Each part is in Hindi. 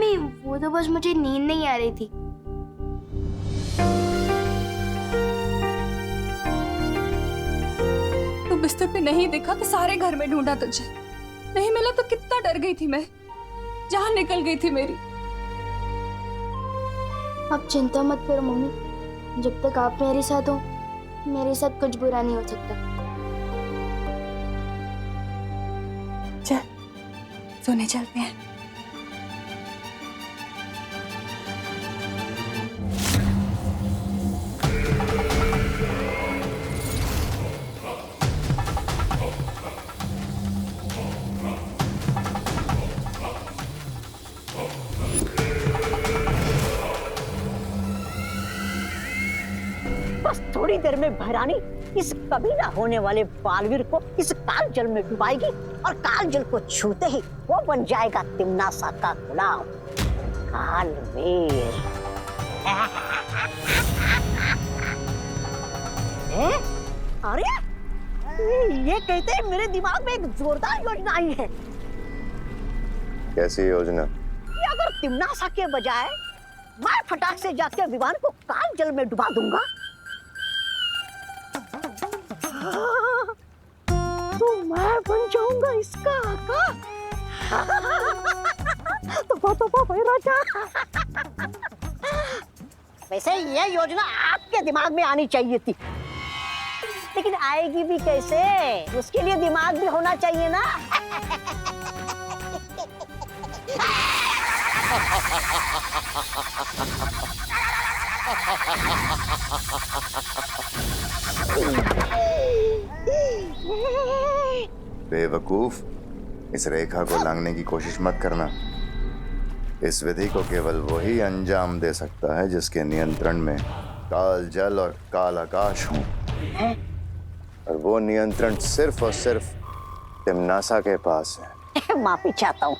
भाभी, वो तो बस मुझे नींद नहीं आ रही थी। तू बिस्तर पे नहीं दिखा तो सारे घर में ढूंढा तुझे, नहीं मिला तो कितना डर गई थी मैं, जान निकल गई थी मेरी। आप चिंता मत करो मम्मी, जब तक आप मेरे साथ हो मेरे साथ कुछ बुरा नहीं हो सकता। चल सोने चलते हैं। बस थोड़ी देर में भैरानी इस कभी ना होने वाले बालवीर को इस काल जल में डुबाएगी और काल जल को छूते ही वो बन जाएगा तिम्नासा का गुलाम कालवीर। अरे ये कहते हैं मेरे दिमाग में एक जोरदार योजना आई है। कैसी योजना? कि अगर तिम्नासा के बजाय मैं फटाक से जाके विमान को काल जल में डुबा दूंगा तो मैं बन जाऊंगा इसका आका। तो भाई राजा, वैसे ये योजना आपके दिमाग में आनी चाहिए थी, लेकिन आएगी भी कैसे? उसके लिए दिमाग भी होना चाहिए ना। बेवकूफ, इस रेखा को लांघने की कोशिश मत करना। इस विधि को केवल वही अंजाम दे सकता है जिसके नियंत्रण में काल जल और काल आकाश हो, और वो नियंत्रण सिर्फ और सिर्फ तिम्नासा के पास है। माफी चाहता हूँ।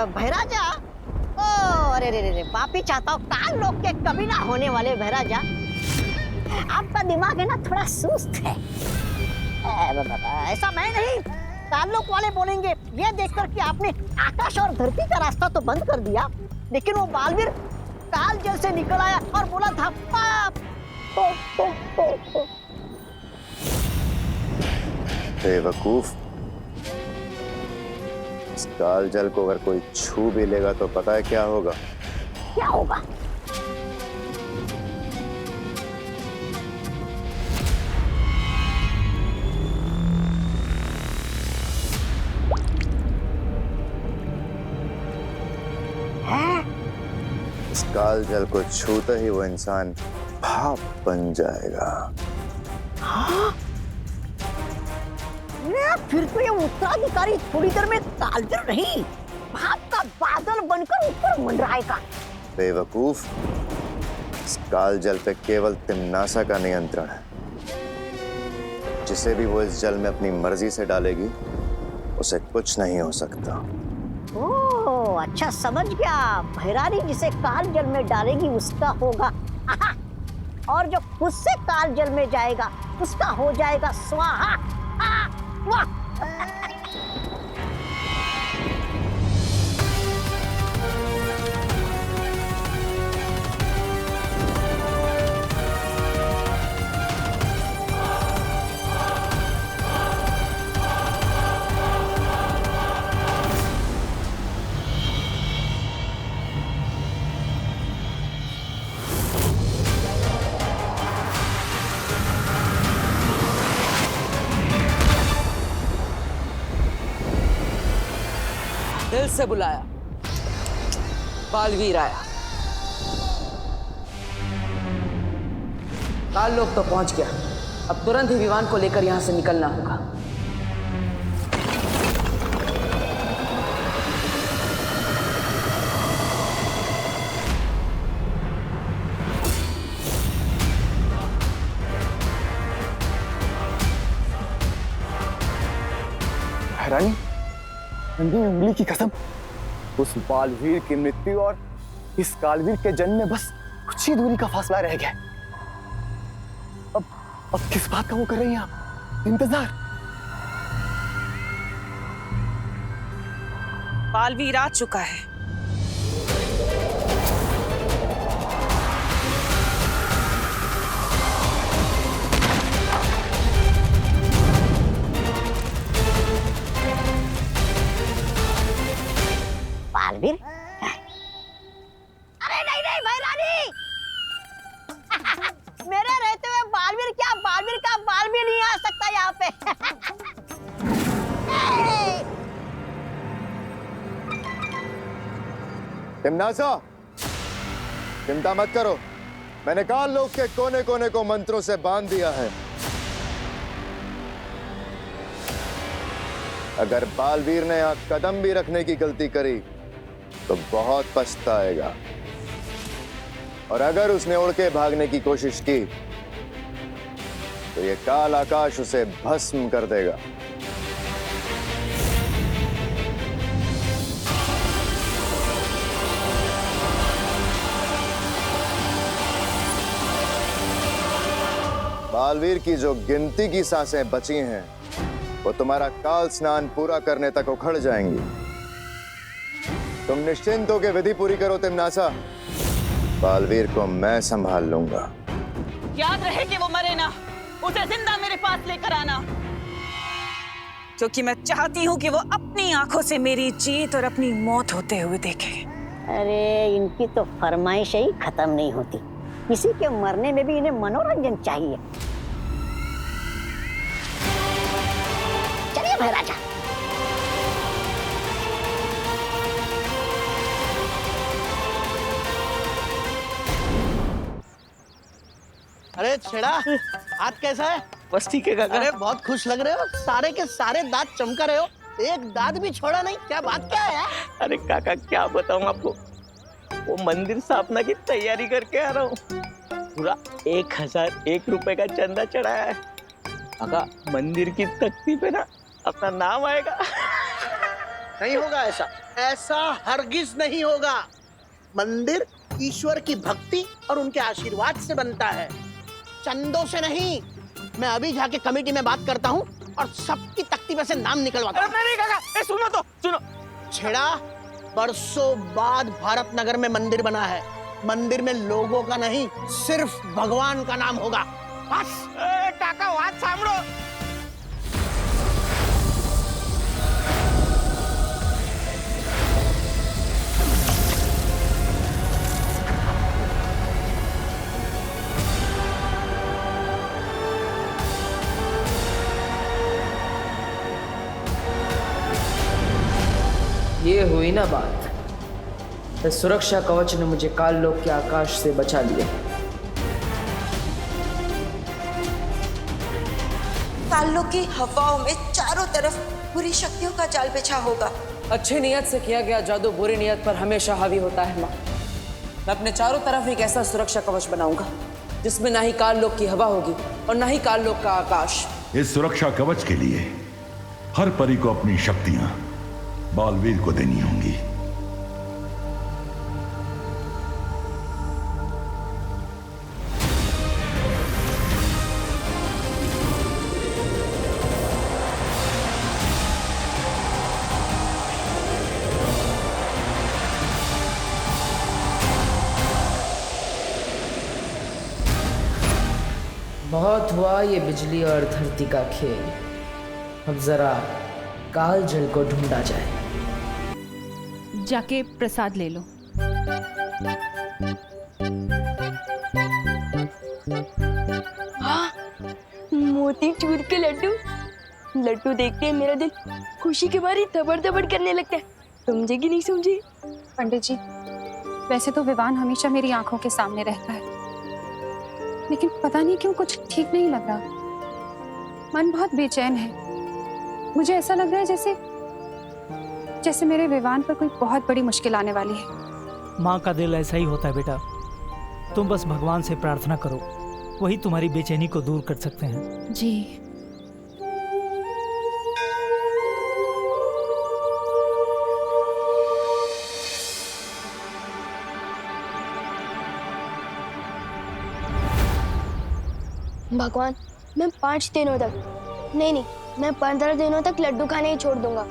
भैराजा, ओ अरे रे रे, माफी चाहता हूँ। काल लोग के कभी ना होने वाले भैराजा, आपका दिमाग है ना थोड़ा सुस्त है। ऐसा मैं नहीं, काल लोग वाले बोलेंगे। ये देखकर कि आपने आकाश और धरती का रास्ता तो बंद कर दिया, लेकिन वो बालवीर काल जल से निकल आया और बोला था पाप। बेवकूफ, इस काल जल को अगर कोई छू भी लेगा तो पता है क्या होगा? क्या होगा? इस काल जल को छूते ही वो इंसान भाप बन जाएगा। हाँ? फिर तो ये उत्तराधिकारी थोड़ी देर में कालजल नहीं, भाप का बादल बनकर ऊपर मंडराएगा। बेवकूफ, इस काल जल पे केवल तिम्नासा का नियंत्रण है। जिसे भी वो इस जल में अपनी मर्जी से डालेगी उसे कुछ नहीं हो सकता। ओह अच्छा, समझ गया। भैरानी जिसे काल जल में डालेगी उसका होगा और जो खुद से काल जल में जाएगा उसका हो जाएगा स्वाहा। वाह! दिल से बुलाया, बालवीर आया। काल लोग तो पहुंच गया, अब तुरंत ही विमान को लेकर यहां से निकलना होगा। रानी, नंदी उंगली की कसम, उस बालवीर की मृत्यु और इस कालवीर के जन्म में बस कुछ ही दूरी का फासला रह गया। अब किस बात का वो कर रही हैं आप? इंतजार। बालवीर आ चुका है। बालवीर? अरे नहीं नहीं भैरानी, मेरे रहते हुए बालवीर क्या, बालवीर का बाल भी नहीं आ सकता यहाँ पे। तिमनासा, चिंता मत करो, मैंने काल लोक के कोने कोने को मंत्रों से बांध दिया है। अगर बालवीर ने यहाँ कदम भी रखने की गलती करी तो बहुत पछताएगा, और अगर उसने उड़ के भागने की कोशिश की तो ये काल आकाश उसे भस्म कर देगा। बालवीर की जो गिनती की सांसें बची हैं वो तुम्हारा काल स्नान पूरा करने तक उखड़ जाएंगी। तुम निश्चिंत होकर विधि पूरी करो तिमनासा, बालवीर को मैं संभाल लूंगा। याद रहे कि वो मरे ना, उसे जिंदा मेरे पास लेकर आना, क्योंकि मैं चाहती हूँ कि वो अपनी आंखों से मेरी जीत और अपनी मौत होते हुए देखे। अरे इनकी तो फरमाइश ही खत्म नहीं होती, किसी के मरने में भी इन्हें मनोरंजन चाहिए। चलिए महाराजा। अरे छेड़ा, हाथ कैसा है? बस ठीक है काका। अरे बहुत खुश लग रहे हो, सारे के सारे दांत चमका रहे हो, एक दांत भी छोड़ा नहीं, क्या बात क्या है यार? अरे काका क्या बताऊं आपको, वो मंदिर स्थापना की तैयारी करके आ रहा हूँ, पूरा 1001 रुपए का चंदा चढ़ाया है। काका मंदिर की तख्ती पे ना अपना नाम आएगा। नहीं होगा ऐसा, ऐसा हरगिज नहीं होगा। मंदिर ईश्वर की भक्ति और उनके आशीर्वाद से बनता है, चंदों से नहीं। मैं अभी जाके कमेटी में बात करता हूँ और सबकी तख्ती में से नाम निकलवाता हूँ। नहीं काका, सुनो तो सुनो। छेड़ा, बरसों बाद भारत नगर में मंदिर बना है, मंदिर में लोगों का नहीं सिर्फ भगवान का नाम होगा, बस। काका बात सामड़ो। ये हुई ना बात, इस सुरक्षा कवच ने मुझे काल लोक के आकाश से बचा लिया। काल लोक की हवाओं में चारों तरफ बुरी शक्तियों का जाल बिछा होगा। अच्छी नियत से किया गया जादू बुरी नियत पर हमेशा हावी होता है माँ। मैं अपने चारों तरफ एक ऐसा सुरक्षा कवच बनाऊंगा जिसमें ना ही काल लोक की हवा होगी और ना ही काल लोक का आकाश। इस सुरक्षा कवच के लिए हर परी को अपनी शक्तियां बालवीर को देनी होंगी। बहुत हुआ ये बिजली और धरती का खेल, अब जरा काल जल को ढूंढा जाए। जाके प्रसाद ले लो। हाँ, मोती चूर के लड्डू। लड्डू देखते ही मेरा दिल खुशी के मारे धबड़ धबड़ करने लगता है। समझे कि नहीं समझे? पंडित जी, वैसे तो विवान हमेशा मेरी आंखों के सामने रहता है, लेकिन पता नहीं क्यों कुछ ठीक नहीं लग रहा। मन बहुत बेचैन है। मुझे ऐसा लग रहा है जैसे मेरे विवान पर कोई बहुत बड़ी मुश्किल आने वाली है। माँ का दिल ऐसा ही होता है बेटा। तुम बस भगवान से प्रार्थना करो, वही तुम्हारी बेचैनी को दूर कर सकते हैं। जी। भगवान, मैं 5 दिनों तक नहीं, मैं 15 दिनों तक लड्डू खाने ही छोड़ दूंगा,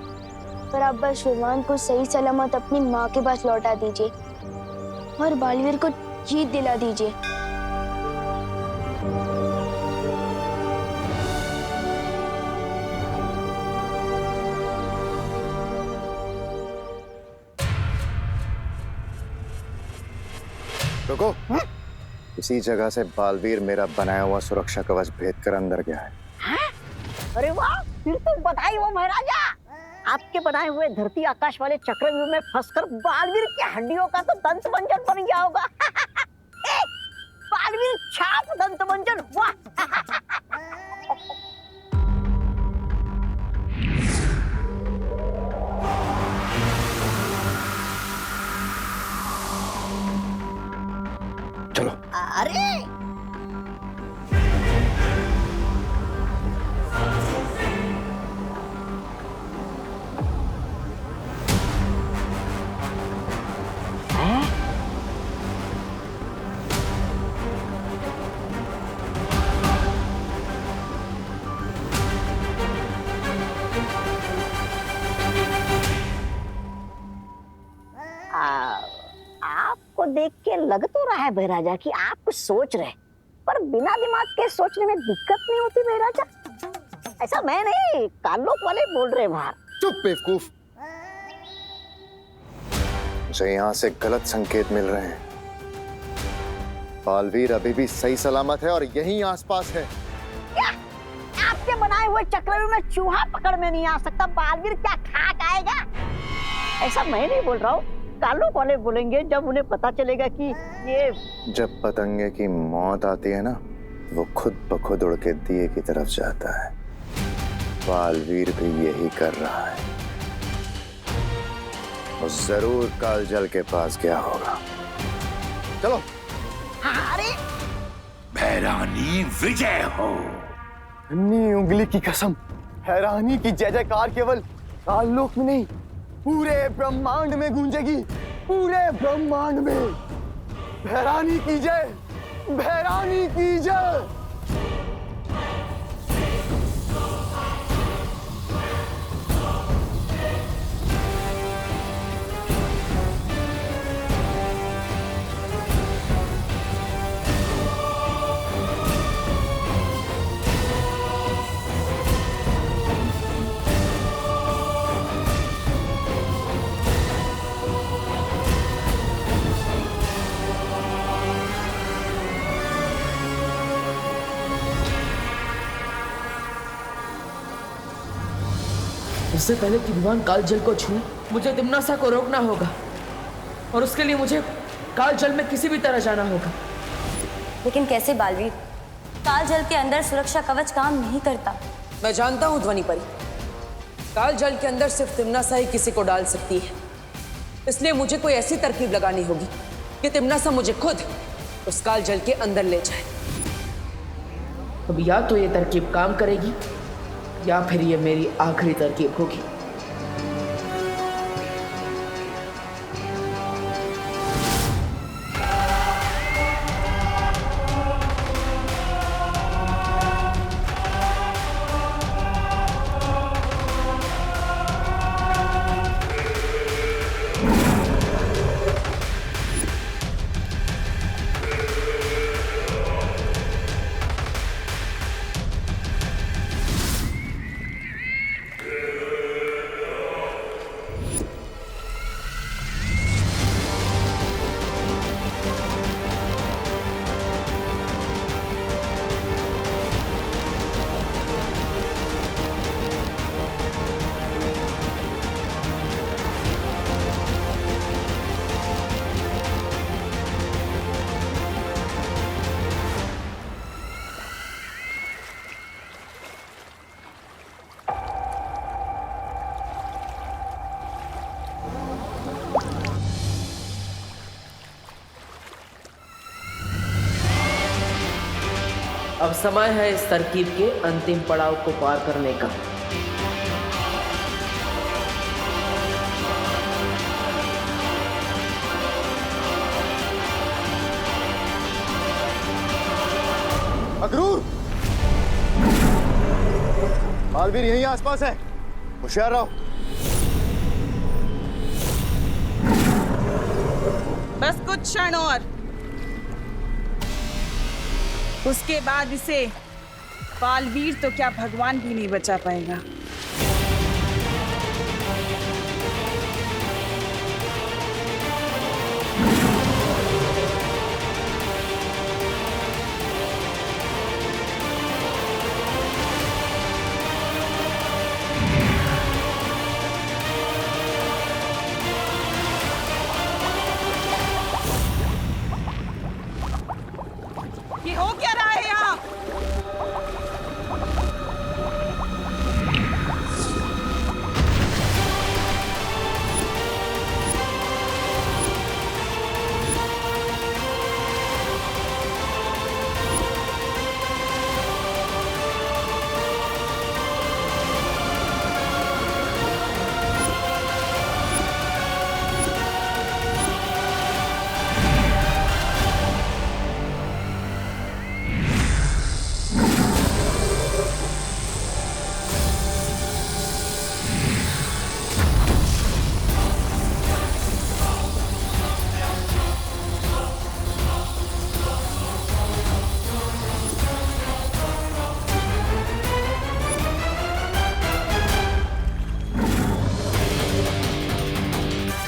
पर आप बस विवान को सही सलामत अपनी माँ के पास लौटा दीजिए और बालवीर को जीत दिला दीजिए। रुको। इसी जगह से बालवीर मेरा बनाया हुआ सुरक्षा कवच भेद कर अंदर गया है। अरे वाह, फिर तो बधाई हो महाराजा। आपके बनाए हुए धरती आकाश वाले चक्रव्यूह में फंसकर बालवीर की हड्डियों का तो दंत मंजन बन गया होगा। बालवीर छाप दंत मंजन, वाह। चलो। अरे आपको देख के लग तो रहा है महाराजा कि आप कुछ सोच रहे हैं, पर बिना दिमाग के सोचने में दिक्कत नहीं होती महाराजा। ऐसा मैं नहीं, कानलोक वाले बोल रहे बाहर। चुप बेवकूफ। मुझे यहाँ से गलत संकेत मिल रहे हैं। बालवीर अभी भी सही सलामत है और यहीं आसपास है। क्या आपके बनाए हुए चक्रव्यूह में चूहा पकड़ में नहीं आ सकता? बालवीर क्या खाक आएगा? ऐसा मैं नहीं बोल रहा हूँ, कानलोक वाले बोलेंगे जब उन्हें पता चलेगा कि ये। जब पतंगे की मौत आती है ना, वो खुद ब खुद उड़ के दिए की तरफ जाता है। बालवीर भी यही कर रहा है। वो जरूर कालजल के पास गया होगा। चलो। अरे भैरानी विजय हो। अन्नी उंगली की कसम, हैरानी की जय जयकार केवल काललोक में नहीं, पूरे ब्रह्मांड में गूंजेगी। पूरे ब्रह्मांड में भैरानी की जय, भैरानी की जय। इससे पहले कि विवान कालजल को छूए, मुझे तिम्नासा को रोकना होगा, और उसके लिए मुझे कालजल में किसी भी तरह जाना होगा। लेकिन कैसे बालवीर? कालजल के अंदर सुरक्षा कवच काम नहीं करता। मैं जानता हूँ ध्वनि परी, कालजल के अंदर सिर्फ तिम्नासा ही किसी को डाल सकती है। इसलिए मुझे कोई ऐसी तरकीब लगानी होगी कि तिम्नासा मुझे खुद उस कालजल के अंदर ले जाए। अब या तो ये तरकीब काम करेगी या फिर ये मेरी आखिरी तरकीब होगी। अब समय है इस तरकीब के अंतिम पड़ाव को पार करने का। अक्रूर, बालवीर यहीं आसपास है, होशियार रहो। बस कुछ क्षण और, उसके बाद इसे बालवीर तो क्या भगवान भी नहीं बचा पाएगा।